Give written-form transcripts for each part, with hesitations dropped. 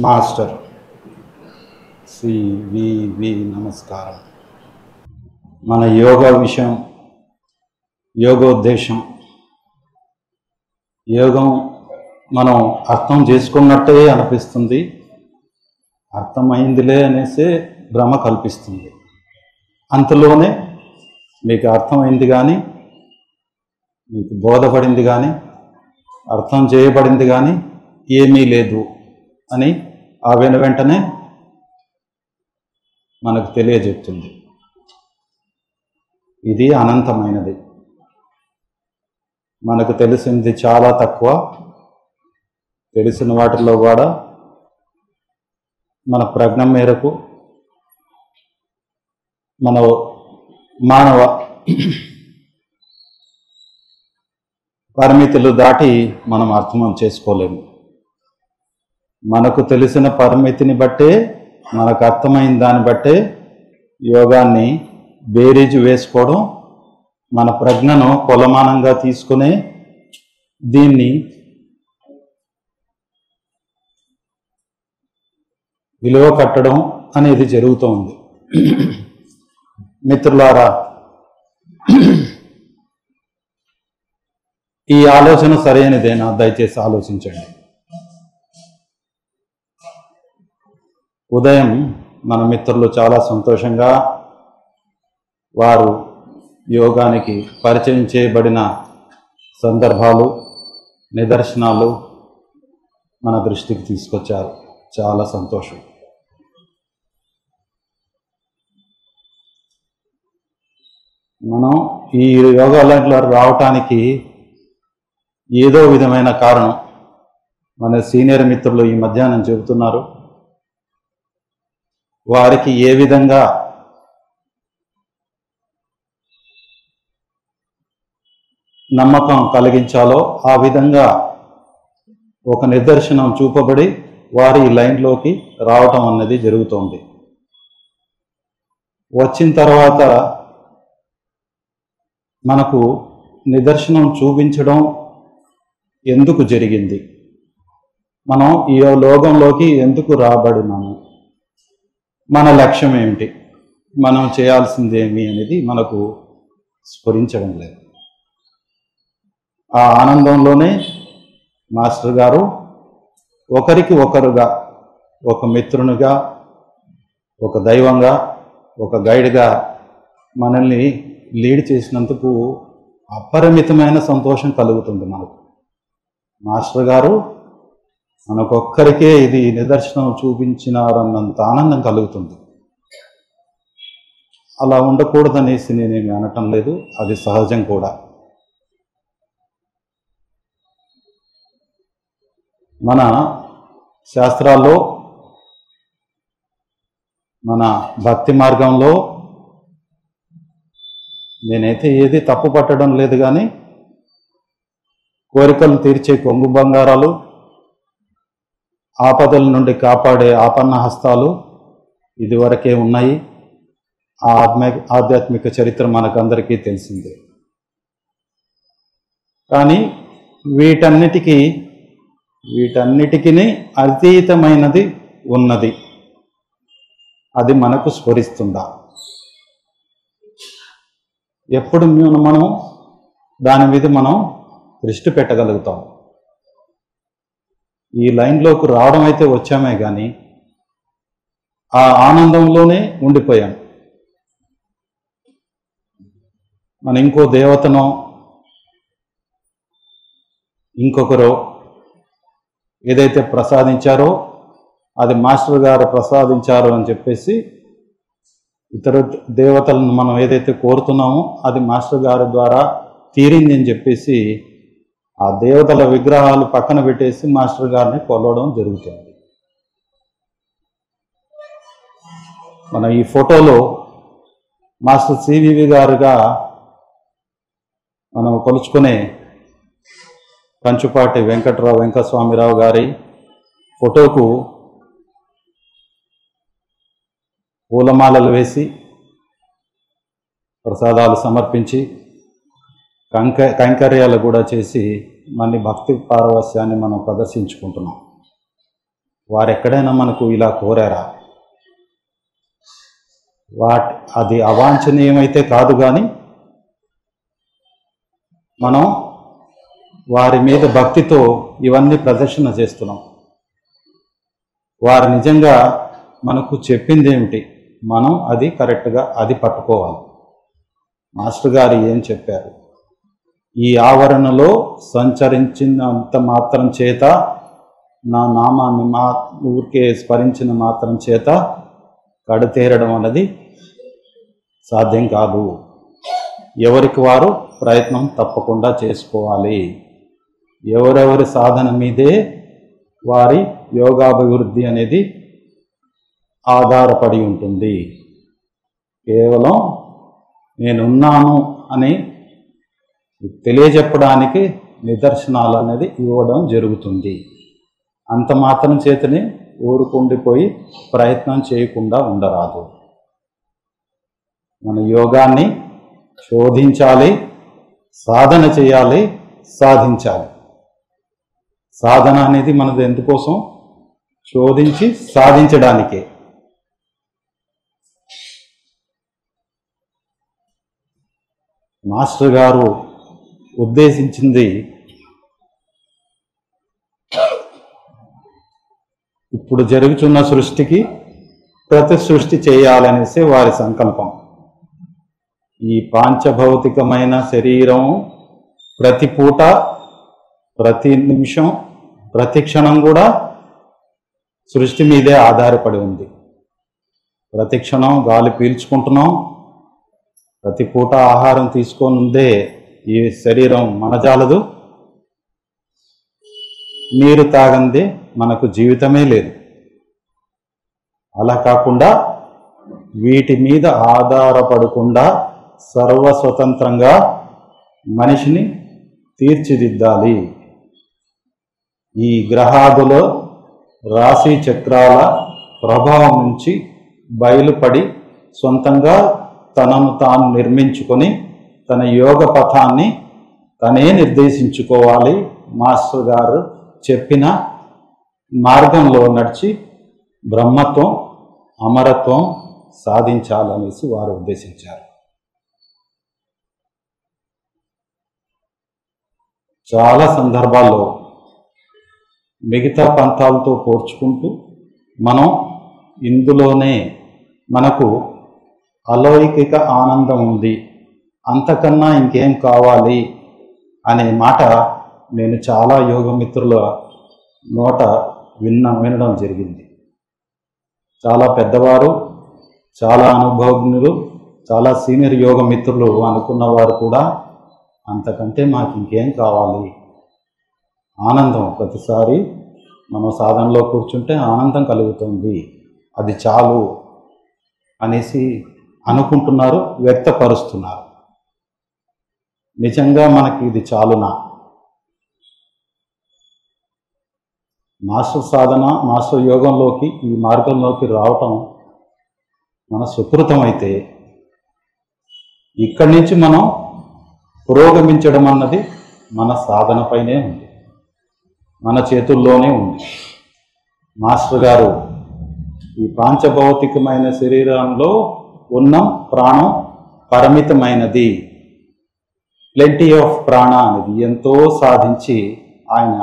Master CVV నమస్కారం. మన యోగా విషయం, యోగోద్దేశం, యోగం మనం అర్థం చేసుకున్నట్టే అనిపిస్తుంది, అర్థమైందిలే అనేసి భ్రమ కల్పిస్తుంది. అంతలోనే మీకు అర్థమైంది కానీ, మీకు బోధపడింది కానీ, అర్థం చేయబడింది కానీ ఏమీ లేదు అని ఆ వెంటనే మనకు తెలియజెప్తుంది. ఇది అనంతమైనది. మనకు తెలిసింది చాలా తక్కువ. తెలిసిన వాటిల్లో కూడా మన ప్రజ్ఞ మేరకు, మన మానవ పరిమితులు దాటి మనం అర్థం చేసుకోలేము. మనకు తెలిసిన పరిమితిని బట్టే, మనకు అర్థమైన దాన్ని బట్టే యోగాన్ని బేరీజు వేసుకోవడం, మన ప్రజ్ఞను కొలమానంగా తీసుకునే దీన్ని విలువ కట్టడం అనేది జరుగుతోంది. మిత్రులారా, ఈ ఆలోచన సరైనదేనా? దయచేసి ఆలోచించండి. ఉదయం మన మిత్రులు చాలా సంతోషంగా వారు యోగానికి పరిచయం చేయబడిన సందర్భాలు, నిదర్శనాలు మన దృష్టికి తీసుకొచ్చారు. చాలా సంతోషం. మనం ఈ యోగాలో రావటానికి ఏదో విధమైన కారణం మన సీనియర్ మిత్రులు ఈ మధ్యాహ్నం చెబుతున్నారు. వారికి ఏ విధంగా నమ్మకం కలిగించాలో ఆ విధంగా ఒక నిదర్శనం చూపబడి వారి లైన్లోకి రావటం అన్నది జరుగుతోంది. వచ్చిన తర్వాత మనకు నిదర్శనం చూపించడం ఎందుకు జరిగింది, మనం ఈ లోకంలోకి ఎందుకు రాబడినాము, మన లక్ష్యం ఏమిటి, మనం చేయాల్సింది ఏమి అనేది మనకు స్ఫురించడం లేదు. ఆ ఆనందంలోనే మాస్టర్ గారు ఒకరికి ఒకరుగా, ఒక మిత్రునిగా, ఒక దైవంగా, ఒక గైడ్గా మనల్ని లీడ్ చేసినందుకు అపరిమితమైన సంతోషం కలుగుతుంది మనకు. మాస్టర్ గారు మనకొక్కరికే ఇది నిదర్శనం చూపించినారన్నంత ఆనందం కలుగుతుంది. అలా ఉండకూడదనేసి నేనేమి అనటం లేదు, అది సహజం కూడా. మన శాస్త్రాల్లో, మన భక్తి మార్గంలో నేనైతే ఏది తప్పు పట్టడం లేదు, కానీ కోరికలు తీర్చే కొంగు బంగారాలు, ఆపదల నుండి కాపాడే ఆపన్న హస్తాలు ఇదివరకే ఉన్నాయి. ఆ ఆధ్యాత్మిక చరిత్ర మనకందరికీ తెలిసిందే. కానీ వీటన్నిటికీ అతీతమైనది ఉన్నది. అది మనకు స్ఫురిస్తుందా? ఎప్పుడు మనం దాని మీద మనం దృష్టి పెట్టగలుగుతాం? ఈ లైన్లోకి రావడం అయితే వచ్చామే, కానీ ఆ ఆనందంలోనే ఉండిపోయాం. మన ఇంకో దేవతనో ఇంకొకరో ఏదైతే ప్రసాదించారో అది మాస్టర్ గారు ప్రసాదించారు అని చెప్పేసి, ఇతర దేవతలను మనం ఏదైతే కోరుతున్నామో అది మాస్టర్ గారి ద్వారా తీరింది అని చెప్పేసి ఆ దేవతల విగ్రహాలు పక్కన పెట్టేసి మాస్టర్ గారిని కొలవడం జరుగుతుంది. మన ఈ ఫోటోలో మాస్టర్ సివివి గారుగా మనం కొలుచుకునే కంచుపాటి వెంకటస్వామిరావు గారి ఫోటోకు పూలమాలలు వేసి ప్రసాదాలు సమర్పించి కైంకర్యాలు కూడా చేసి మన భక్తి పారవస్యాన్ని మనం ప్రదర్శించుకుంటున్నాం. వారెక్కడైనా మనకు ఇలా కోరారా? అది అవాంఛనీయమైతే కాదు, కానీ మనం వారి మీద భక్తితో ఇవన్నీ ప్రదర్శన చేస్తున్నాం. వారు నిజంగా మనకు చెప్పింది ఏమిటి, మనం అది కరెక్ట్గా అది పట్టుకోవాలి. మాస్టర్ గారు ఏం చెప్పారు? ఈ ఆవరణలో సంచరించినంత మాత్రం చేత, నా నామాన్ని ఊరికే స్మరించిన మాత్రం చేత కడతేరడం అన్నది సాధ్యం కాదు. ఎవరికి వారు ప్రయత్నం తప్పకుండా చేసుకోవాలి. ఎవరెవరి సాధన మీదే వారి యోగాభివృద్ధి అనేది ఆధారపడి ఉంటుంది. కేవలం నేనున్నాను అని తెలియజెప్పడానికి నిదర్శనాలు అనేది ఇవ్వడం జరుగుతుంది. అంత మాత్రం చేతనే ఊరుకుండిపోయి ప్రయత్నం చేయకుండా ఉండరాదు. మన యోగాన్ని శోధించాలి, సాధన చేయాలి, సాధించాలి. సాధన అనేది మనది ఎందుకోసం? శోధించి సాధించడానికే. మాస్టర్ గారు ఉద్దేశించింది ఇప్పుడు జరుగుతున్న సృష్టికి ప్రతి సృష్టి చేయాలనేసి వారి సంకల్పం. ఈ పాంచభౌతికమైన శరీరం ప్రతి పూట, ప్రతి నిమిషం, ప్రతి క్షణం కూడా సృష్టి మీదే ఆధారపడి ఉంది. ప్రతి క్షణం గాలి పీల్చుకుంటున్నాం, ప్రతి పూట ఆహారం తీసుకొనుందే ఈ శరీరం మనజాలదు. నీరు తాగందే మనకు జీవితమే లేదు. అలా కాకుండా వీటి మీద ఆధారపడకుండా సర్వస్వతంత్రంగా మనిషిని తీర్చిదిద్దాలి. ఈ గ్రహాదుల రాశి చక్రాల ప్రభావం నుంచి బయలుపడి సొంతంగా తనను తాను నిర్మించుకొని తన యోగ పథాన్ని తనే నిర్దేశించుకోవాలి. మాస్టర్ గారు చెప్పిన మార్గంలో నడిచి బ్రహ్మత్వం, అమరత్వం సాధించాలనేసి వారు ఉద్దేశించారు. చాలా సందర్భాల్లో మిగతా పంథాలతో పోల్చుకుంటూ మనం ఇందులోనే మనకు అలౌకిక ఆనందం ఉంది, అంతకన్నా ఇంకేం కావాలి అనే మాట నేను చాలా యోగ మిత్రుల నోట వినడం జరిగింది. చాలా పెద్దవారు, చాలా అనుభవజ్ఞులు, చాలా సీనియర్ యోగ మిత్రులు అనుకున్నవారు కూడా అంతకంటే మాకు ఇంకేం కావాలి, ఆనందం, ప్రతిసారి మనం సాధనలో కూర్చుంటే ఆనందం కలుగుతుంది, అది చాలు అనేసి అనుకుంటున్నారు, వ్యక్తపరుస్తున్నారు. నిజంగా మనకి ఇది చాలునా? మాస్టర్ సాధన, మాస్టర్ యోగంలోకి, ఈ మార్గంలోకి రావటం మన సుకృతం అయితే ఇక్కడి నుంచి మనం పురోగమించడం అన్నది మన సాధనపైనే ఉంది, మన చేతుల్లోనే ఉంది. మాస్టర్ గారు ఈ పాంచభౌతికమైన శరీరంలో ఉన్న ప్రాణం పరిమితమైనది, ప్లెంటీ ఆఫ్ ప్రాణ అనేది ఎంతో సాధించి ఆయన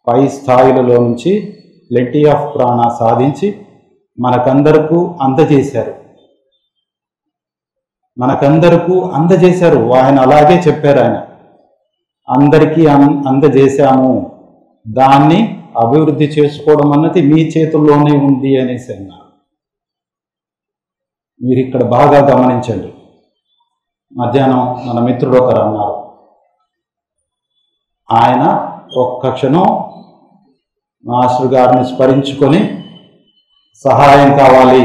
పై స్థాయిలలో నుంచి ప్లెంటీ ఆఫ్ ప్రాణ సాధించి మనకందరకు అందజేశారు. ఆయన అలాగే చెప్పారు. ఆయన అందరికీ అందజేశాము, దాన్ని అభివృద్ధి చేసుకోవడం అన్నది మీ చేతుల్లోనే ఉంది అనేసి అన్నారు. మీరు ఇక్కడ బాగా గమనించండి. మధ్యాహ్నం మన మిత్రుడు ఒకరు అన్నారు, ఆయన ఒక్క క్షణం మాస్టర్ గారిని స్మరించుకొని సహాయం కావాలి,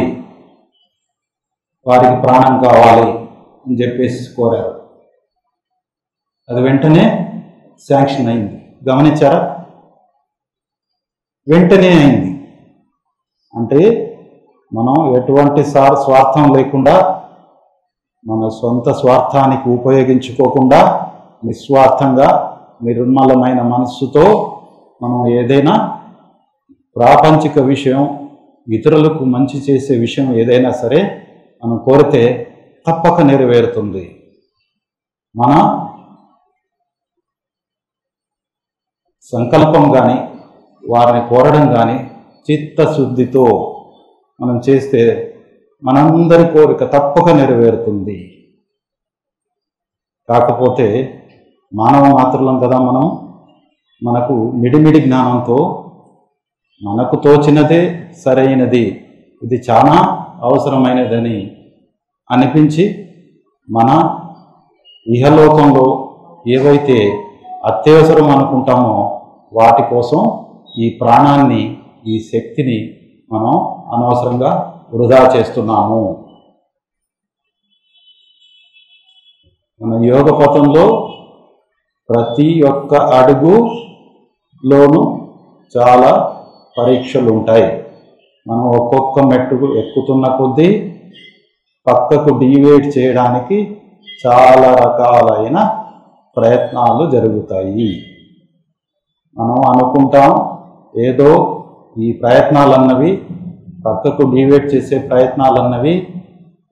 వారికి ప్రాణం కావాలి అని చెప్పేసి కోరారు. అది వెంటనే శాంక్షన్ అయింది. గమనించారా? వెంటనే అయింది. అంటే మనం ఎటువంటి స్వార్థం లేకుండా, మన సొంత స్వార్థానికి ఉపయోగించుకోకుండా నిస్వార్థంగా నిర్మలమైన మనస్సుతో మనం ఏదైనా ప్రాపంచిక విషయం, ఇతరులకు మంచి చేసే విషయం ఏదైనా సరే మనం కోరితే తప్పక నెరవేరుతుంది. మన సంకల్పం కానీ వారిని కోరడం కానీ చిత్తశుద్ధితో మనం చేస్తే మనందరి కోరిక తప్పక నెరవేరుతుంది. కాకపోతే మానవ మాత్రులం కదా మనం, మనకు మిడిమిడి జ్ఞానంతో మనకు తోచినదే సరైనది, ఇది చాలా అవసరమైనదని అనిపించి మన ఇహలోకంలో ఏవైతే అత్యవసరం అనుకుంటామో వాటి కోసం ఈ ప్రాణాన్ని, ఈ శక్తిని మనం అనవసరంగా వృధా చేస్తున్నాము. మన యోగ పథంలో ప్రతి ఒక్క అడుగులోనూ చాలా పరీక్షలు ఉంటాయి. మనం ఒక్కొక్క మెట్టుకు ఎక్కుతున్న కొద్దీ పక్కకు డీవియేట్ చేయడానికి చాలా రకాలైన ప్రయత్నాలు జరుగుతాయి. మనం అనుకుంటాం ఏదో ఈ ప్రయత్నాలన్నవి, పక్కకు డీవియేట్ చేసే ప్రయత్నాలన్నవి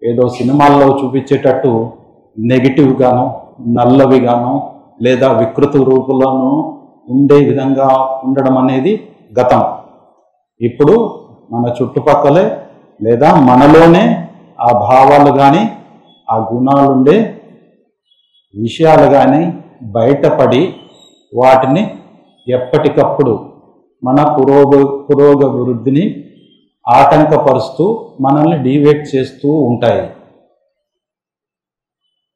ఏదో సినిమాల్లో చూపించేటట్టు నెగిటివ్గాను, నల్లవిగాను లేదా వికృత రూపంలోనూ ఉండే విధంగా ఉండడం అనేది గతం. ఇప్పుడు మన చుట్టుపక్కలే లేదా మనలోనే ఆ భావాలు కానీ ఆ గుణాలుండే విషయాలు కానీ బయటపడి వాటిని ఎప్పటికప్పుడు మన పురోగవృద్ధిని ఆటంకపరుస్తూ మనల్ని డీవియేట్ చేస్తూ ఉంటాయి.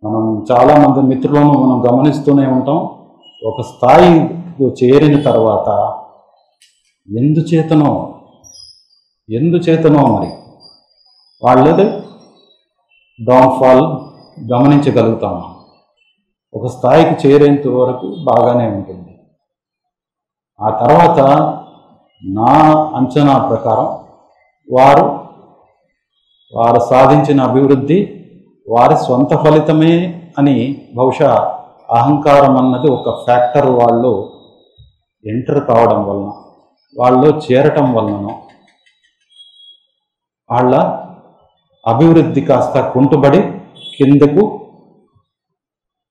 మనం చాలామంది మిత్రులను మనం గమనిస్తూనే ఉంటాం. ఒక స్థాయిలో చేరిన తర్వాత ఎందుచేతనో మరి వాళ్ళది డౌన్ఫాల్ గమనించగలుగుతాము. ఒక స్థాయికి చేరేంత వరకు బాగానే ఉంటుంది. ఆ తర్వాత నా అంచనా ప్రకారం వారు సాధించిన అభివృద్ధి వారి స్వంత ఫలితమే అని బహుశా అహంకారం అన్నది ఒక ఫ్యాక్టర్ వాళ్ళు ఎంటర్ కావడం వలన, వాళ్ళు చేరటం వలన వాళ్ళ అభివృద్ధి కాస్త కుంటుబడి కిందకు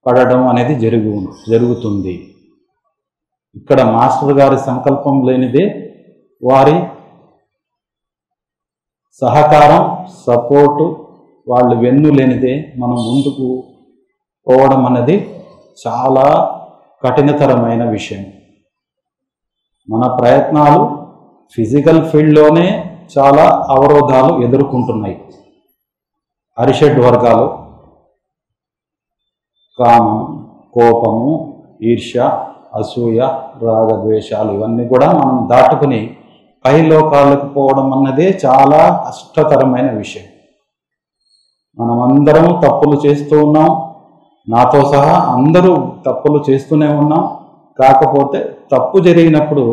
పడడం అనేది జరుగుతుంది. ఇక్కడ మాస్టర్ గారి సంకల్పం లేనిదే, వారి సహకారం, సపోర్టు, వాళ్ళు వెన్ను లేనిదే మనం ముందుకు పోవడం అనేది చాలా కఠినతరమైన విషయం. మన ప్రయత్నాలు ఫిజికల్ ఫీల్డ్లోనే చాలా అవరోధాలు ఎదుర్కొంటున్నాయి. అరిషడ్ వర్గాలు, కామం, కోపము, ఈర్ష్య, అసూయ, రాగద్వేషాలు ఇవన్నీ కూడా మనం దాటుకుని పై లోకాలకు పోవడం అన్నదే చాలా కష్టతరమైన విషయం. మనమందరం తప్పులు చేస్తూ ఉన్నాం, నాతో సహా అందరూ తప్పులు చేస్తూనే ఉన్నాం. కాకపోతే తప్పు జరిగినప్పుడు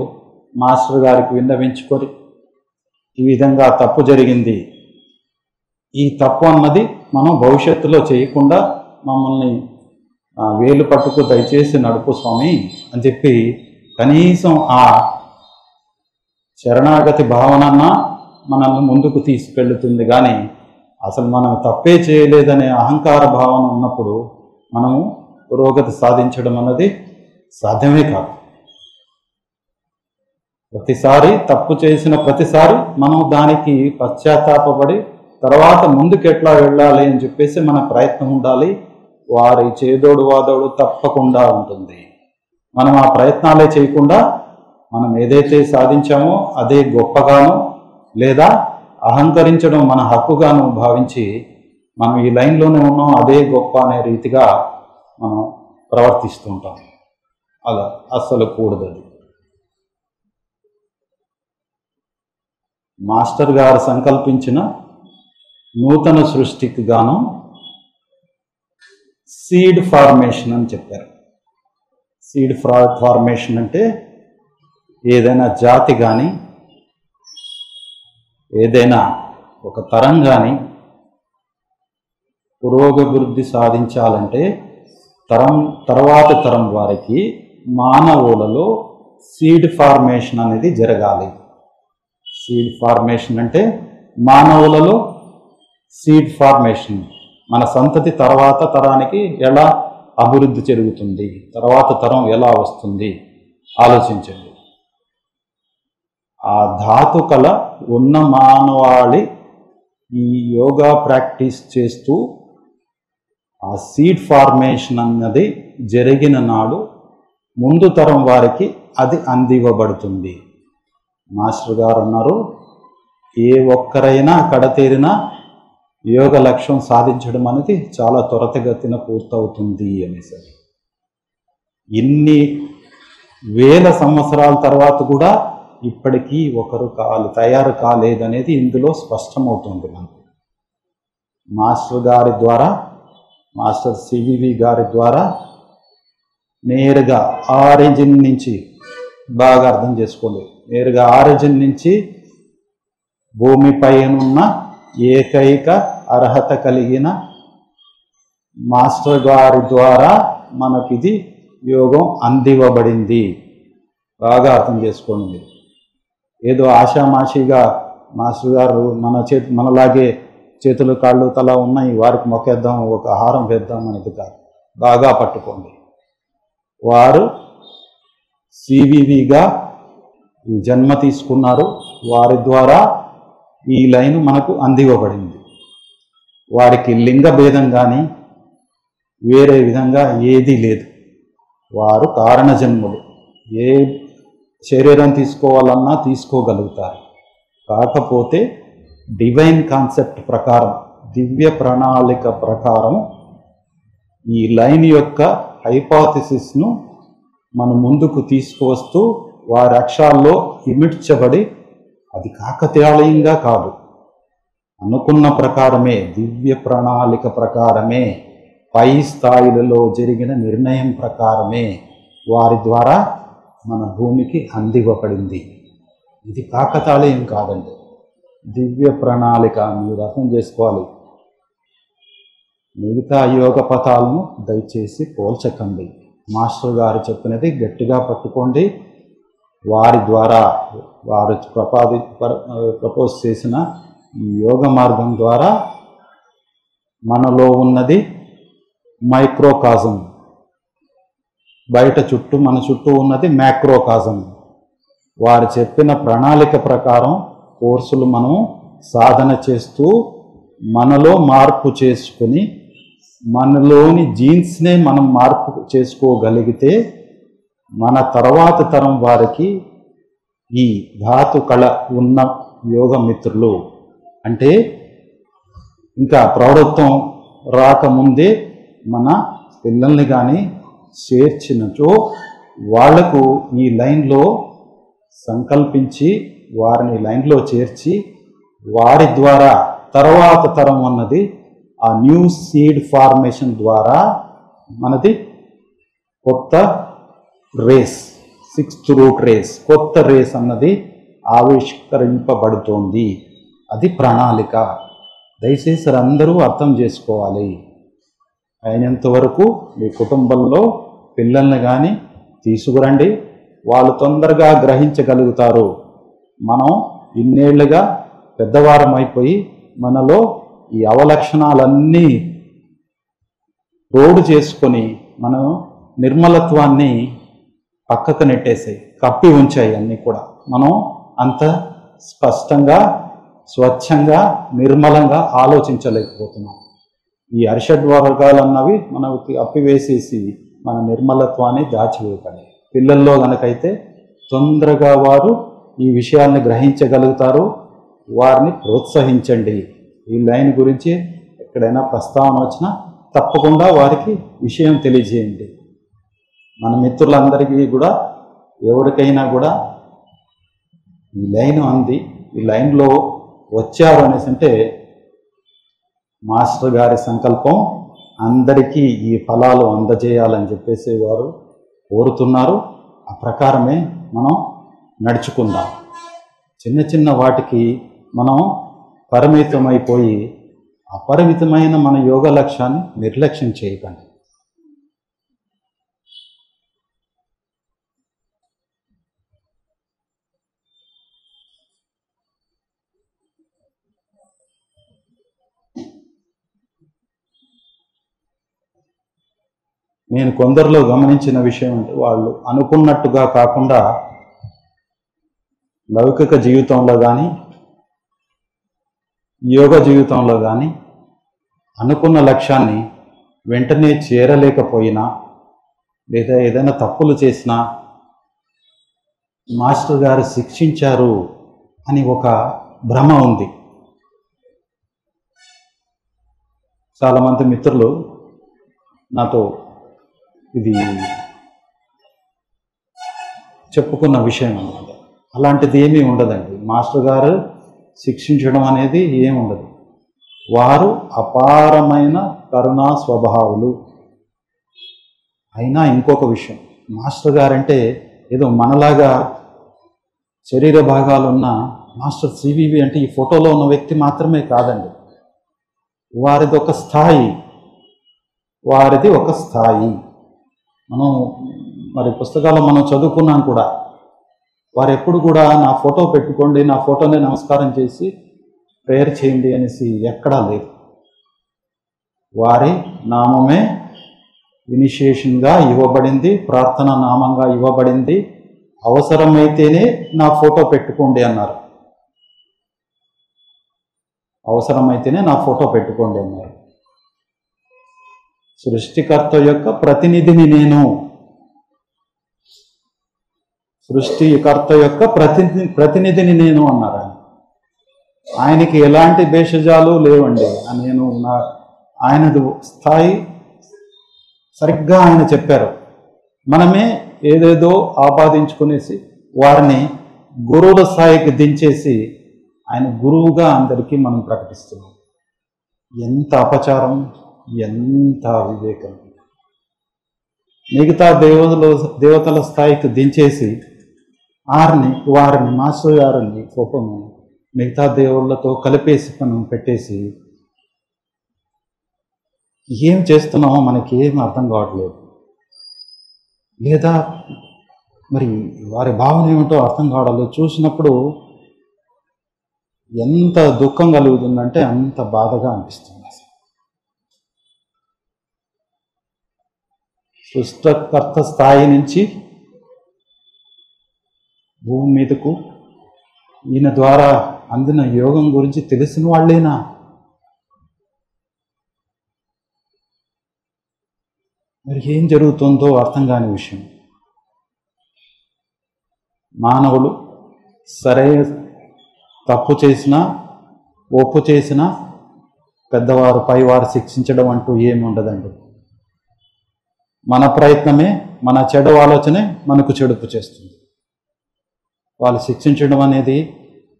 మాస్టర్ గారికి విన్నవించుకొని ఈ విధంగా తప్పు జరిగింది, ఈ తప్పు అన్నది మనం భవిష్యత్తులో చేయకుండా మమ్మల్ని వేలు పట్టుకు దయచేసి నడుపు స్వామి అని చెప్పి కనీసం ఆ శరణాగతి భావనన్నా మనల్ని ముందుకు తీసుకెళ్తుంది. కానీ అసలు మనం తప్పే చేయలేదనే అహంకార భావన ఉన్నప్పుడు మనము పురోగతి సాధించడం అన్నది సాధ్యమే కాదు. ప్రతిసారి తప్పు చేసిన ప్రతిసారి మనం దానికి పశ్చాత్తాపడి తర్వాత ముందుకు ఎట్లా వెళ్ళాలి అని చెప్పేసి మన ప్రయత్నం ఉండాలి. వారి చేదోడు వాదోడు తప్పకుండా ఉంటుంది. మనం ఆ ప్రయత్నాలే చేయకుండా మనం ఏదైతే సాధించామో అదే గొప్పగానో లేదా అహంకరించడం మన హక్కుగాను భావించి మనం ఈ లైన్లోనే ఉన్నాం, అదే గొప్ప అనే రీతిగా మనం ప్రవర్తిస్తూ ఉంటాం. అలా అస్సలు కూడదు. అది మాస్టర్ గారు సంకల్పించిన నూతన సృష్టికి గాను సీడ్ ఫార్మేషన్ అని చెప్పారు. సీడ్ ఫార్మేషన్ అంటే ఏదైనా జాతి కానీ ఏదైనా ఒక తరం కానీ పురోగవృద్ధి సాధించాలంటే తర్వాతి తరం వారికి మానవులలో సీడ్ ఫార్మేషన్ అనేది జరగాలి. సీడ్ ఫార్మేషన్ అంటే మానవులలో సీడ్ ఫార్మేషన్, మన సంతతి తర్వాత తరానికి ఎలా అభివృద్ధి జరుగుతుంది, తర్వాత తరం ఎలా వస్తుంది ఆలోచించండి. ఆ ధాతు కళ ఉన్న మానవాళి ఈ యోగా ప్రాక్టీస్ చేస్తూ ఆ సీడ్ ఫార్మేషన్ అన్నది జరిగిన నాడు ముందు తరం వారికి అది అందివ్వబడుతుంది. మాస్టర్ గారు అన్నారు, ఏ ఒక్కరైనా కడతేరినా యోగ లక్ష్యం సాధించడం అనేది చాలా త్వరితగతిన పూర్తవుతుంది అనేసి. ఇన్ని వేల సంవత్సరాల తర్వాత కూడా ఇప్పటికీ ఒకరు తయారు కాలేదనేది ఇందులో స్పష్టమవుతుంది మనకు. మాస్టర్ గారి ద్వారా, మాస్టర్ సివివి గారి ద్వారా నేరుగా ఆరిజిన్ నుంచి, బాగా అర్థం చేసుకోండి, నేరుగా ఆరిజిన్ నుంచి భూమిపైనున్న ఏకైక అర్హత కలిగిన మాస్టర్ గారి ద్వారా మనకిది యోగం అందివ్వబడింది. బాగా అర్థం చేసుకోండి. ఏదో ఆషామాషిగా మాస్టర్ గారు మనలాగే చేతులు కాళ్ళు తల ఉన్నాయి, వారికి మొక్కేద్దాం, ఒక ఆహారం వేద్దాం అనేది కాదు. బాగా పట్టుకోండి. వారు సివివిగా జన్మ తీసుకున్నారు, వారి ద్వారా ఈ లైన్ మనకు అందివ్వబడింది. వారికి లింగ భేదం కానీ వేరే విధంగా ఏదీ లేదు. వారు కారణ జన్ములు. ఏ శరీరం తీసుకోవాలన్నా తీసుకోగలుగుతారు. కాకపోతే డివైన్ కాన్సెప్ట్ ప్రకారం, దివ్య ప్రణాళిక ప్రకారం ఈ లైన్ యొక్క హైపోథిసిస్ను మన ముందుకు తీసుకువస్తూ వారి అక్షరాల్లో ఇమిడ్చబడి, అది కాకతాళీయంగా కాదు, అనుకున్న ప్రకారమే, దివ్య ప్రణాళిక ప్రకారమే, పై స్థాయిలలో జరిగిన నిర్ణయం ప్రకారమే వారి ద్వారా మన భూమికి అందివ్వబడింది. ఇది కాకతాళీయం కాదండి, దివ్య ప్రణాళిక. మీరు అర్థం చేసుకోవాలి. మిగతా యోగ పథాలను దయచేసి పోల్చకండి. మాస్టర్ గారు చెప్పినది గట్టిగా పట్టుకోండి. వారి ద్వారా, వారు ప్రపోజ్ చేసిన ఈ యోగ మార్గం ద్వారా మనలో ఉన్నది మైక్రోకాజం, బయట చుట్టూ మన చుట్టూ ఉన్నది మ్యాక్రోకాజం. వారు చెప్పిన ప్రణాళిక ప్రకారం కోర్సులు మనం సాధన చేస్తూ మనలో మార్పు చేసుకుని, మనలోని జీన్స్నే మనం మార్పు చేసుకోగలిగితే మన తర్వాత తరం వారికి ఈ ధాతు కళ ఉన్న యోగ మిత్రులు, అంటే ఇంకా ప్రౌఢత్వం రాకముందే మన పిల్లల్ని కానీ చేర్చినచో వాళ్లకు ఈ లైన్లో సంకల్పించి వారిని లైన్లో చేర్చి వారి ద్వారా తర్వాత తరం అన్నది ఆ న్యూ సీడ్ ఫార్మేషన్ ద్వారా మనది కొత్త రేస్, 6th రూట్ రేస్, కొత్త రేస్ అన్నది ఆవిష్కరింపబడుతోంది. అది ప్రణాళిక. దయచేసి అందరూ అర్థం చేసుకోవాలి. అయినంత వరకు మీ కుటుంబంలో పిల్లల్ని కానీ తీసుకురండి, వాళ్ళు తొందరగా గ్రహించగలుగుతారు. మనం ఇన్నేళ్లుగా పెద్దవారం అయిపోయి మనలో ఈ అవలక్షణాలన్నీ రోడ్డు చేసుకొని మనం నిర్మలత్వాన్ని పక్కకు నెట్టేసాయి, కప్పి ఉంచాయి. అన్నీ కూడా మనం అంత స్పష్టంగా, స్వచ్ఛంగా, నిర్మలంగా ఆలోచించలేకపోతున్నాం. ఈ అరిషడ్ వర్గాలు అన్నవి మనకి అప్పివేసేసి మన నిర్మలత్వాన్ని దాచివేయకండి. పిల్లల్లో కనుకైతే తొందరగా వారు ఈ విషయాన్ని గ్రహించగలుగుతారు. వారిని ప్రోత్సహించండి. ఈ లైన్ గురించి ఎక్కడైనా ప్రస్తావన వచ్చినా తప్పకుండా వారికి విషయం తెలియజేయండి. మన మిత్రులందరికీ కూడా, ఎవరికైనా కూడా ఈ లైన్ అంది, ఈ లైన్లో వచ్చారు అనేసి అంటే మాస్టర్ గారి సంకల్పం అందరికీ ఈ ఫలాలు అందజేయాలని చెప్పేసి వారు కోరుతున్నారు. ఆ ప్రకారమే మనం నడుచుకుందాం. చిన్న చిన్న వాటికి మనం పరిమితమైపోయి అపరిమితమైన మన యోగ లక్ష్యాన్ని నిర్లక్ష్యం చేయకండి. నేను కొందరిలో గమనించిన విషయం అంటే వాళ్ళు అనుకున్నట్టుగా కాకుండా లౌకిక జీవితంలో కానీ యోగ జీవితంలో కానీ అనుకున్న లక్ష్యాన్ని వెంటనే చేరలేకపోయినా లేదా ఏదైనా తప్పులు చేసినా మాస్టర్ గారు శిక్షించారు అని ఒక భ్రమ ఉంది. చాలామంది మిత్రులు నాతో ఇది చెప్పుకున్న విషయం అన్నమాట. అలాంటిది ఏమీ ఉండదండి. మాస్టర్ గారు శిక్షించడం అనేది ఏమి ఉండదు. వారు అపారమైన కరుణా స్వభావులు. అయినా ఇంకొక విషయం, మాస్టర్ గారంటే ఏదో మనలాగా శరీర భాగాలున్న మాస్టర్ సివివి అంటే ఈ ఫోటోలో ఉన్న వ్యక్తి మాత్రమే కాదండి. వారిది ఒక స్థాయి, మనం మరి పుస్తకాల్లో మనం చదువుకున్నాం కూడా. వారు ఎప్పుడు కూడా నా ఫోటో పెట్టుకోండి, నా ఫోటోని నమస్కారం చేసి ప్రేయర్ చేయండి అనేసి ఎక్కడా లేదు. వారి నామమే ఇనిషియేషన్గా ఇవ్వబడింది, ప్రార్థన నామంగా ఇవ్వబడింది. అవసరమైతేనే నా ఫోటో పెట్టుకోండి అన్నారు. సృష్టికర్త యొక్క ప్రతినిధిని నేను, ప్రతినిధిని నేను అన్నారు. ఆయనకి ఎలాంటి భేషజాలు లేవండి. ఆయనది స్థాయి సరిగ్గా ఆయన చెప్పారు. మనమే ఏదేదో ఆపాదించుకునేసి వారిని గురువుల స్థాయికి దించేసి ఆయన గురువుగా అందరికీ మనం ప్రకటిస్తున్నాం. ఎంత అపచారం, ఎంత వివేకం. మిగతా దేవతల స్థాయికి దించేసి వారిని మాస్టర్ గారిని ఫోటోను మిగతా దేవుళ్ళతో కలిపేసి మనం పెట్టేసి ఏం చేస్తున్నామో మనకి ఏం అర్థం కావట్లేదు. లేదా మరి వారి భావన ఏమిటో అర్థం కావట్లేదు. చూసినప్పుడు ఎంత దుఃఖం కలుగుతుందంటే అంత బాధగా అనిపిస్తుంది. సృష్టికర్త స్థాయి నుంచి భూమి మీదకు ఈయన ద్వారా అందిన యోగం గురించి తెలిసిన వాళ్ళేనా? మరి ఏం జరుగుతుందో అర్థం కాని విషయం. మానవులు సరే తప్పు చేసినా ఒప్పు చేసినా పెద్దవారు పైవారు శిక్షించడం అంటూ ఏమి ఉండదండి. మన ప్రయత్నమే, మన చెడు ఆలోచనే మనకు చెడుపు చేస్తుంది. వాళ్ళు శిక్షించడం అనేది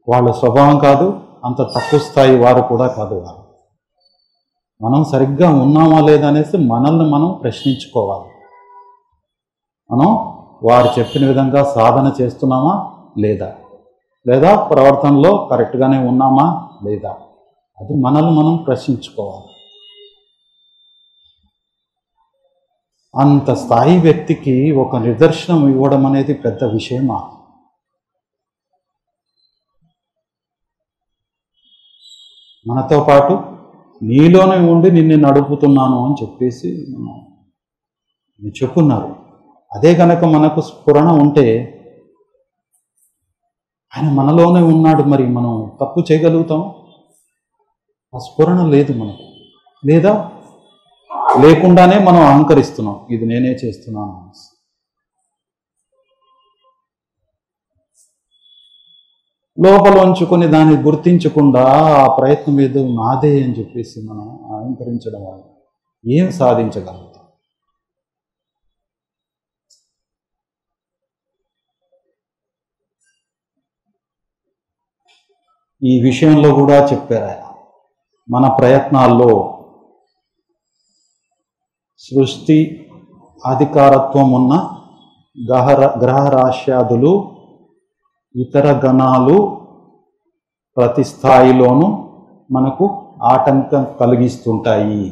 వాళ్ళ స్వభావం కాదు, అంత తక్కువ స్థాయి వారు కూడా కాదు. మనం సరిగ్గా ఉన్నామా లేదా అనేసి మనల్ని మనం ప్రశ్నించుకోవాలి. మనం వారు చెప్పిన విధంగా సాధన చేస్తున్నామా లేదా ప్రవర్తనలో కరెక్ట్గానే ఉన్నామా లేదా, అది మనల్ని మనం ప్రశ్నించుకోవాలి. అంత స్థాయి వ్యక్తికి ఒక నిదర్శనం ఇవ్వడం అనేది పెద్ద విషయమా? మనతో పాటు నీలోనే ఉండి నిన్ను నడుపుతున్నాను అని చెప్పేసి చెప్పున్నారు. అదే కనుక మనకు స్ఫురణ ఉంటే ఆయన మనలోనే ఉన్నాడు, మరి మనం తప్పు చేయగలుగుతాం? ఆ స్ఫురణ లేదు మనకు, లేదా లేకుండానే మనం అహంకరిస్తున్నాం, ఇది నేనే చేస్తున్నాను. లోపల ఉంచుకొని దాన్ని గుర్తించకుండా ఆ ప్రయత్నం ఏదో నాదే అని చెప్పేసి మనం అహంకరించడం వల్ల ఏం సాధించగలుగుతాం? ఈ విషయంలో కూడా చెప్పారు ఆయన. మన ప్రయత్నాల్లో సృష్టి అధికారత్వం ఉన్న గ్రహరాశ్యాదులు ఇతర గణాలు ప్రతి స్థాయిలోనూ మనకు ఆటంకం కలిగిస్తుంటాయి.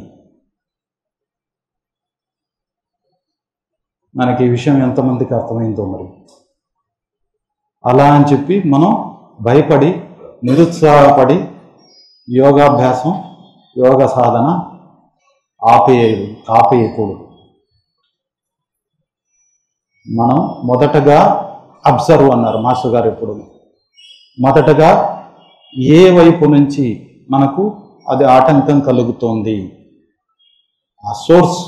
మనకి ఈ విషయం ఎంతమందికి అర్థమైందో మరి. అలా అని చెప్పి మనం భయపడి నిరుత్సాహపడి యోగాభ్యాసం యోగ సాధన ఆపేయకూడదు. మనం మొదటగా అబ్జర్వ్ అన్నారు మాస్టర్ గారు ఎప్పుడు. మొదటగా ఏ వైపు నుంచి మనకు అది ఆటంకం కలుగుతోంది, ఆ సోర్స్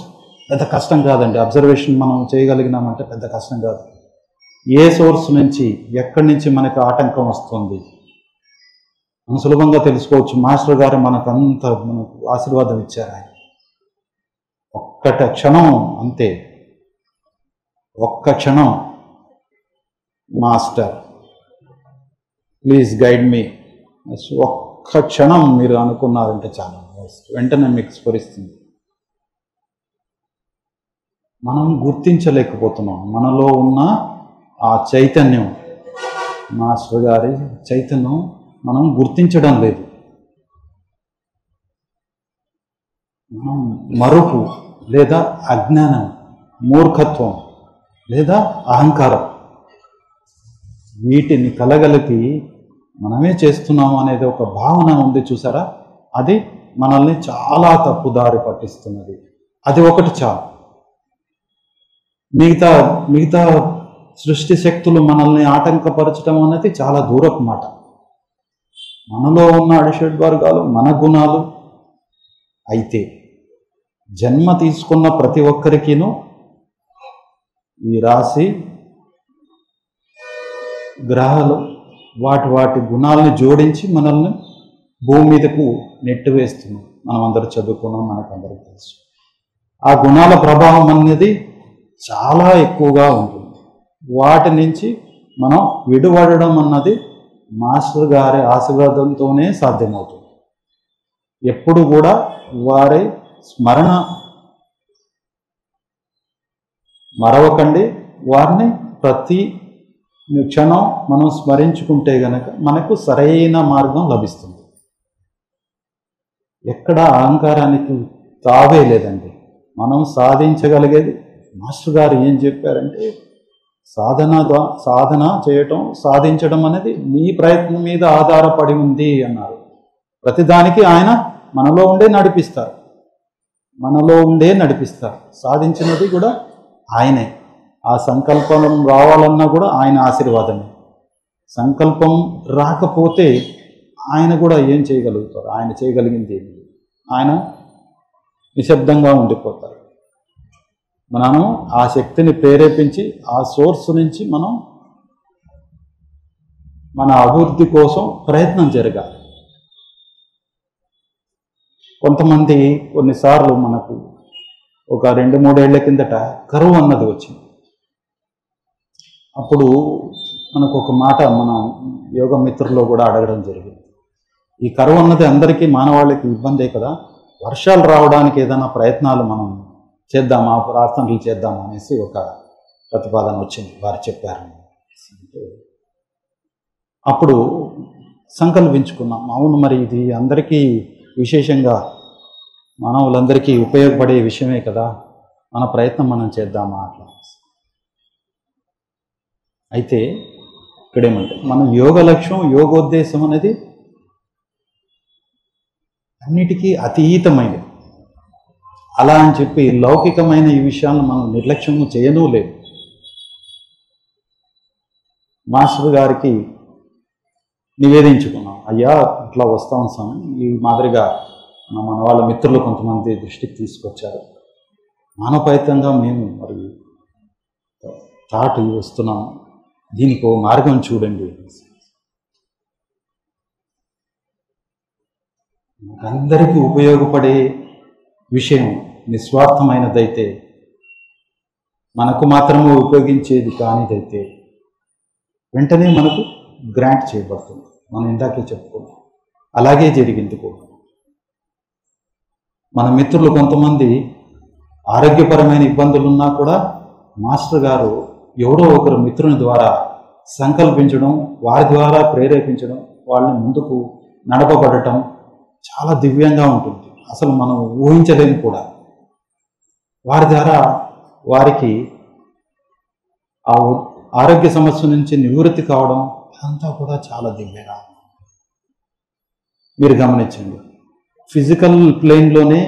పెద్ద కష్టం కాదండి. అబ్జర్వేషన్ మనం చేయగలిగినామంటే పెద్ద కష్టం కాదు. ఏ సోర్స్ నుంచి, ఎక్కడి నుంచి మనకు ఆటంకం వస్తుంది మనం సులభంగా తెలుసుకోవచ్చు. మాస్టర్ గారు మనకు ఆశీర్వాదం ఇచ్చారు. ఆయన ఒక్కట క్షణం అంతే, ఒక్క క్షణం మాస్టర్ ప్లీజ్ గైడ్ మీ, ఒక్క క్షణం మీరు అనుకున్నారంటే చాలా వెంటనే మీకు స్ఫురిస్తుంది. మనం గుర్తించలేకపోతున్నాం మనలో ఉన్న ఆ చైతన్యం, మాస్టర్ గారి చైతన్యం మనం గుర్తించడం లేదు. మనం మరుపు లేదా అజ్ఞానం, మూర్ఖత్వం లేదా అహంకారం, వీటిని కలగలిపి మనమే చేస్తున్నాము అనేది ఒక భావన ఉంది చూసారా, అది మనల్ని చాలా తప్పుదారి పట్టిస్తున్నది. అది ఒకటి చాలు. మిగతా సృష్టి శక్తులు మనల్ని ఆటంకపరచడం అనేది చాలా దూరపు మాట. మనలో ఉన్న అడిషడ్ వర్గాలు మన గుణాలు అయితే జన్మ తీసుకున్న ప్రతి ఒక్కరికినూ ఈ రాశి గ్రహాలు వాటి గుణాలని జోడించి మనల్ని భూమి మీదకు నెట్టివేస్తున్నాం. మనం అందరూ చదువుకున్నాం, మనకందరికీ తెలుసు. ఆ గుణాల ప్రభావం అనేది చాలా ఎక్కువగా ఉంటుంది. వాటి నుంచి మనం విడిపడడం అన్నది మాస్టర్ గారి ఆశీర్వాదంతోనే సాధ్యమవుతుంది. ఎప్పుడు కూడా వారి స్మరణ మరవకండి. వారిని ప్రతి క్షణం మనం స్మరించుకుంటే గనక మనకు సరైన మార్గం లభిస్తుంది. ఎక్కడ అహంకారానికి తావే లేదండి. మనం సాధించగలిగేది, మాస్టర్ గారు ఏం చెప్పారంటే, సాధన చేయటం, సాధించడం అనేది మీ ప్రయత్నం మీద ఆధారపడి ఉంది అన్నారు. ప్రతిదానికి ఆయన మనలో ఉండే నడిపిస్తారు. సాధించినది కూడా ఆయనే. ఆ సంకల్పం రావాలన్నా కూడా ఆయన ఆశీర్వాదమే. సంకల్పం రాకపోతే ఆయన కూడా ఏం చేయగలుగుతారు? ఆయన చేయగలిగింది ఏమి? ఆయన నిశ్శబ్దంగా ఉండిపోతారు. మనం ఆ శక్తిని ప్రేరేపించి ఆ సోర్స్ నుంచి మనం మన అభివృద్ధి కోసం ప్రయత్నం జరగాలి. కొంతమంది కొన్నిసార్లు మనకు ఒక 2-3 ఏళ్ల కిందట కరువు అన్నది వచ్చింది. అప్పుడు మనకు ఒక మాట మన యోగ మిత్రుల్లో కూడా అడగడం జరిగింది. ఈ కరువు అన్నది అందరికీ మానవాళికి ఇబ్బందే కదా, వర్షాలు రావడానికి ఏదైనా ప్రయత్నాలు మనం చేద్దామా, ప్రార్థనలు చేద్దామా అనేసి ఒక ప్రతిపాదన వచ్చింది. వారు చెప్పారు. అప్పుడు సంకల్పించుకున్నాం, అవును మరి ఇది అందరికీ విశేషంగా మానవులందరికీ ఉపయోగపడే విషయమే కదా, మన ప్రయత్నం మనం చేద్దామా అట్లా. అయితే ఇక్కడేమంటే మన యోగ లక్ష్యం, యోగోద్దేశం అనేది అన్నిటికీ అతీతమైనది. అలా అని చెప్పి లౌకికమైన ఈ విషయాలను మనం నిర్లక్ష్యం చేయనూ లేదు. మాస్టర్ గారికి నివేదించుకున్నాం, అయ్యా ఇట్లా వస్తాం స్వామి, ఈ మాదిరిగా మన వాళ్ళ మిత్రులు కొంతమంది దృష్టికి తీసుకొచ్చారు, మానవపైతంగా మేము మరి థాట్ వస్తున్నాము, దీనికి ఓ మార్గం చూడండి. అందరికీ ఉపయోగపడే విషయం నిస్వార్థమైనదైతే, మనకు మాత్రమే ఉపయోగించేది కానిదైతే వెంటనే మనకు గ్రాంట్ చేయబడుతుంది. మనం ఇందాకే చెప్పుకున్నాం, అలాగే జరిగింది కూడా. మన మిత్రులు కొంతమంది ఆరోగ్యపరమైన ఇబ్బందులు ఉన్నా కూడా మాస్టర్ గారు ఎవరో ఒకరు మిత్రుని ద్వారా సంకల్పించడం, వారి ద్వారా ప్రేరేపించడం, వాళ్ళని ముందుకు నడపబడటం చాలా దివ్యంగా ఉంటుంది. అసలు మనం ఊహించలేము కూడా. వారి ద్వారా వారికి ఆ ఆరోగ్య సమస్య నుంచి నివృత్తి కావడం అంతా కూడా చాలా దివ్యంగా. మీరు గమనించండి, ఫిజికల్ ప్లేన్లోనే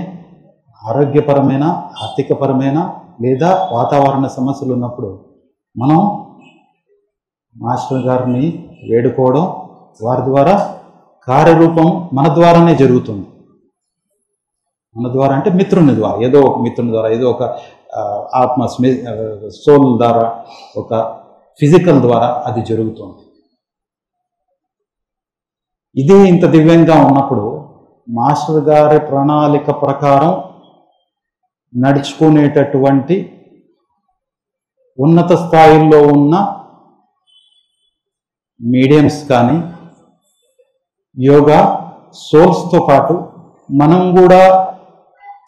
ఆరోగ్యపరమైన, ఆర్థికపరమైన లేదా వాతావరణ సమస్యలు ఉన్నప్పుడు మనం మాస్టర్ గారిని వేడుకోవడం, వారి ద్వారా కార్యరూపం మన ద్వారానే జరుగుతుంది. మన ద్వారా అంటే మిత్రుని ద్వారా, ఏదో ఒక మిత్రుని ద్వారా, ఏదో ఒక ఆత్మ సోల్ ద్వారా, ఒక ఫిజికల్ ద్వారా అది జరుగుతుంది. ఇదే ఇంత దివ్యంగా ఉన్నప్పుడు మాస్టర్ గారి ప్రణాళిక ప్రకారం నడుచుకునేటటువంటి ఉన్నత స్థాయిల్లో ఉన్న మీడియంస్ కానీ, యోగా సోల్స్తో పాటు మనం కూడా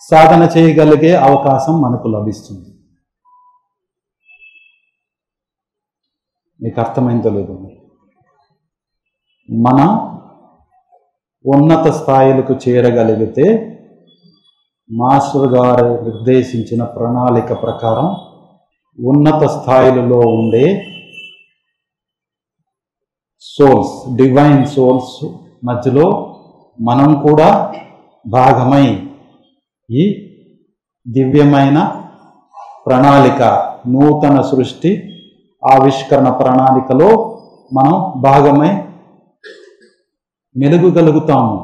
సాధన చేయగలిగే అవకాశం మనకు లభిస్తుంది. మీకు అర్థమైందో లేదు, మనం ఉన్నత స్థాయిలకు చేరగలిగితే మాస్టర్ గారు నిర్దేశించిన ప్రణాళిక ప్రకారం ఉన్నత స్థాయిలలో ఉండే సోల్స్, డివైన్ సోల్స్ మధ్యలో మనం కూడా భాగమై ఈ దివ్యమైన ప్రణాళిక, నూతన సృష్టి ఆవిష్కరణ ప్రణాళికలో మనం భాగమై మెలుగగలుగుతాము.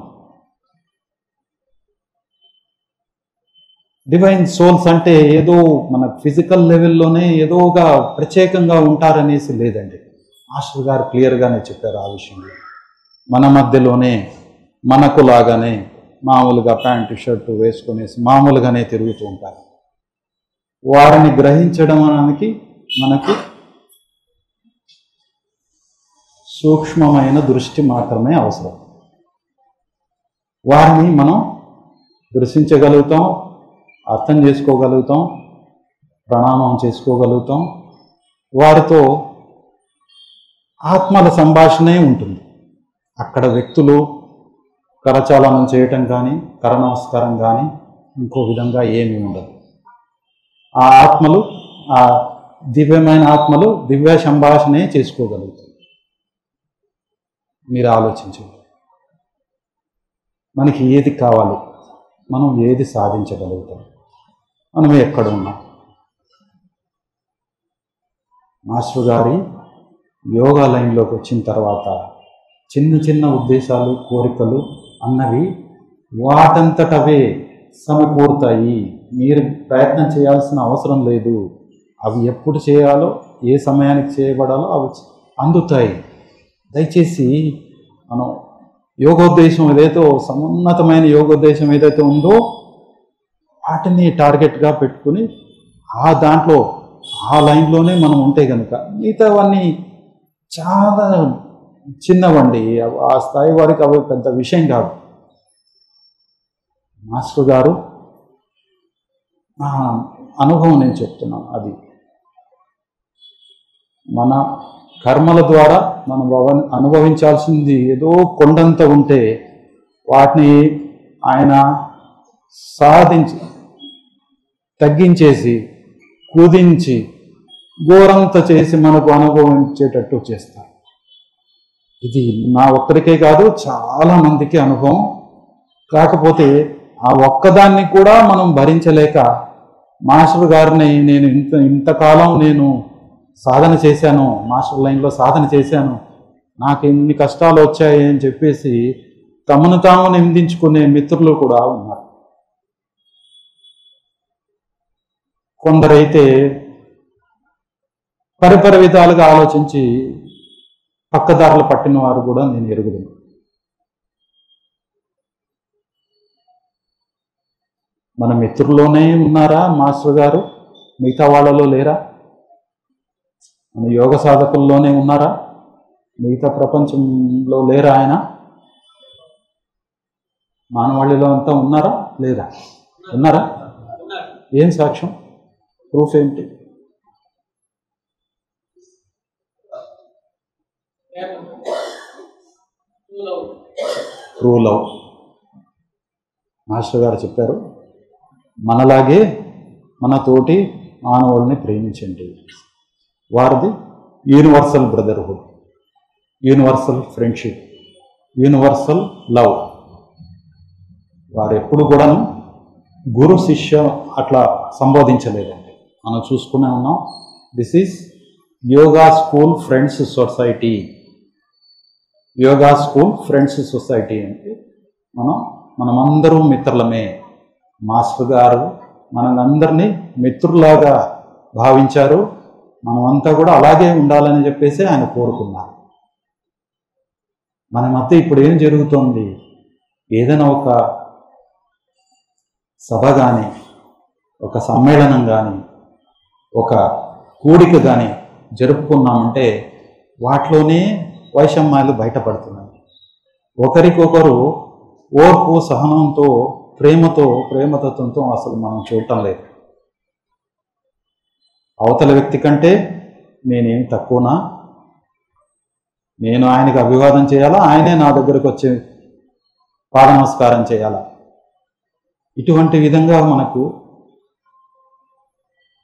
డివైన్ సోల్స్ అంటే ఏదో మన ఫిజికల్ లెవెల్లోనే ఏదోగా ప్రత్యేకంగా ఉంటారనేసి లేదండి. మాస్టర్ గారు క్లియర్గానే చెప్పారు ఆ విషయంలో. మన మధ్యలోనే మనకు లాగానే మామూలుగా ప్యాంటు షర్టు వేసుకునేసి మామూలుగానే తిరుగుతూ ఉంటారు. వారిని గ్రహించడానికి మనకి సూక్ష్మమైన దృష్టి మాత్రమే అవసరం. వారిని మనం దర్శించగలుగుతాం, అర్థం చేసుకోగలుగుతాం, ప్రణామం చేసుకోగలుగుతాం. వారితో ఆత్మల సంభాషణే ఉంటుంది. అక్కడ వ్యక్తులు కరచాలనం చేయటం కానీ, కర నమస్కారం కానీ, ఇంకో విధంగా ఏమీ ఉండదు. ఆ ఆత్మలు, ఆ దివ్యమైన ఆత్మలు దివ్య సంభాషణే చేసుకోగలుగుతాయి. మీరు ఆలోచించండి, మనకి ఏది కావాలి, మనం ఏది సాధించగలుగుతాం, మనం ఎక్కడ ఉన్నాం. మాస్టర్ గారి యోగా లైన్లోకి వచ్చిన తర్వాత చిన్న చిన్న ఉద్దేశాలు, కోరికలు అన్నవి వాటంతటవే సమకూరుతాయి. మీరు ప్రయత్నం చేయాల్సిన అవసరం లేదు. అవి ఎప్పుడు చేయాలో, ఏ సమయానికి చేయబడాలో అవి అందుతాయి. దయచేసి మనం యోగోద్దేశం ఏదైతే, సమున్నతమైన యోగోద్దేశం ఏదైతే ఉందో వాటిని టార్గెట్గా పెట్టుకుని ఆ దాంట్లో, ఆ లైన్లోనే మనం ఉంటే కనుక మిగతావన్నీ చాలా చిన్నవండి. ఆ స్థాయి వారికి అవి పెద్ద విషయం కాదు. మాస్టర్ గారు అనుభవం నేను చెప్తున్నాను. అది మన కర్మల ద్వారా మనం అనుభవించాల్సింది ఏదో కొండంత ఉంటే వాటిని ఆయన సాధించి, తగ్గించేసి, కుదించి, ఘోరంత చేసి మనకు అనుభవించేటట్టు చేస్తారు. ఇది నా ఒక్కరికే కాదు, చాలా మందికి అనుభవం. కాకపోతే ఆ ఒక్కదాన్ని కూడా మనం భరించలేక మాస్టర్ గారిని నేను ఇంతకాలం నేను సాధన చేశాను, మాస్టర్ లైన్లో సాధన చేశాను, నాకు ఎన్ని కష్టాలు వచ్చాయి అని చెప్పేసి తమను తాము నిందించుకునే మిత్రులు కూడా ఉన్నారు. కొందరైతే పరిపరి విధాలుగా ఆలోచించి పక్కదారులు పట్టిన వారు కూడా నేను ఎరుగుదును. మన మిత్రుల్లోనే ఉన్నారా మాస్టర్ గారు? మిగతా వాళ్ళలో లేరా? మన యోగ సాధకుల్లోనే ఉన్నారా? మిగతా ప్రపంచంలో లేరా? ఆయన మానవాళిలో అంతా ఉన్నారా లేదా? ఉన్నారా? ఏం సాక్ష్యం, ప్రూఫ్ ఏంటి? True love. మాస్టర్ గారు చెప్పారు, మనలాగే మన తోటి మానవుల్ని ప్రేమించండి. వారిది universal brotherhood, universal friendship, universal love. వారు ఎప్పుడు కూడాను గురు శిష్య అట్లా సంబోధించలేదండి. మనం చూసుకునే ఉన్నాం. This is yoga school friends society. Yoga school friends society అంటే మనమందరూ మిత్రులమే. మాస్టర్ గారు మనందరినీ మిత్రులాగా భావించారు. మనమంతా కూడా అలాగే ఉండాలని చెప్పేసి ఆయన కోరుకున్నారు. మన మధ్య ఇప్పుడు ఏం జరుగుతోంది? ఏదైనా ఒక సభ కానీ, ఒక సమ్మేళనం కానీ, ఒక కూడిక కానీ జరుపుకున్నామంటే వాటిలోనే వైషమ్యాలు బయటపడుతున్నాయి. ఒకరికొకరు ఓర్పు, సహనంతో, ప్రేమతత్వంతో అసలు మనం చూడటం లేదు. అవతల వ్యక్తి కంటే నేనేం తక్కువనా? నేను ఆయనకు అభివాదం చేయాలా? ఆయనే నా దగ్గరకు వచ్చి పాద నమస్కారం చేయాలా? ఇటువంటి విధంగా మనకు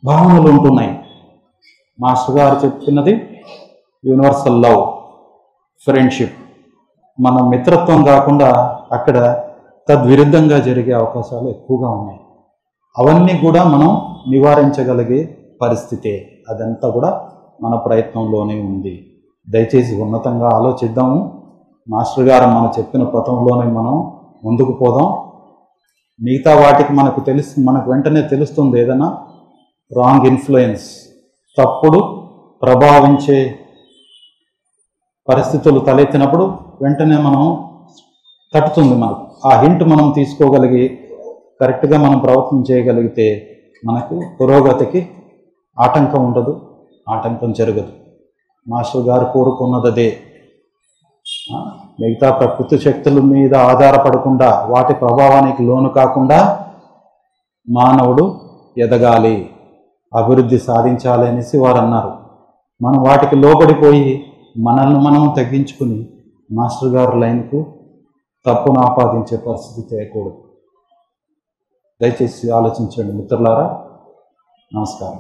భావనలు ఉంటున్నాయి. మాస్టర్ గారు చెప్పినది యూనివర్సల్ లవ్, ఫ్రెండ్షిప్. మన మిత్రత్వం కాకుండా అక్కడ తద్విరుద్ధంగా జరిగే అవకాశాలు ఎక్కువగా ఉన్నాయి. అవన్నీ కూడా మనం నివారించగలిగే పరిస్థితే. అదంతా కూడా మన ప్రయత్నంలోనే ఉంది. దయచేసి ఉన్నతంగా ఆలోచిద్దాము. మాస్టర్ గారు మనం చెప్పిన పథంలోనే మనం ముందుకు పోదాం. మిగతా వాటికి మనకు వెంటనే తెలుస్తుంది. ఏదైనా రాంగ్ ఇన్ఫ్లుయెన్స్, తప్పుడు ప్రభావించే పరిస్థితులు తలెత్తినప్పుడు వెంటనే మనం తట్టుతుంది. మనకు ఆ హింట్ మనం తీసుకోగలిగి కరెక్ట్గా మనం ప్రవర్తన చేయగలిగితే మనకు పురోగతికి ఆటంకం ఉండదు, ఆటంకం జరగదు. మాస్టర్ గారు కోరుకున్నదే. మిగతా ప్రకృతి శక్తుల మీద ఆధారపడకుండా, వాటి ప్రభావానికి లోను కాకుండా మానవుడు ఎదగాలి, అభివృద్ధి సాధించాలి అనేసి వారు అన్నారు. మనం వాటికి లోబడిపోయి మనల్ని మనం తగ్గించుకుని మాస్టర్ గారి లైన్కు తప్పును ఆపాదించే పరిస్థితి చేయకూడదు. దయచేసి ఆలోచించండి మిత్రులారా. నమస్కారం.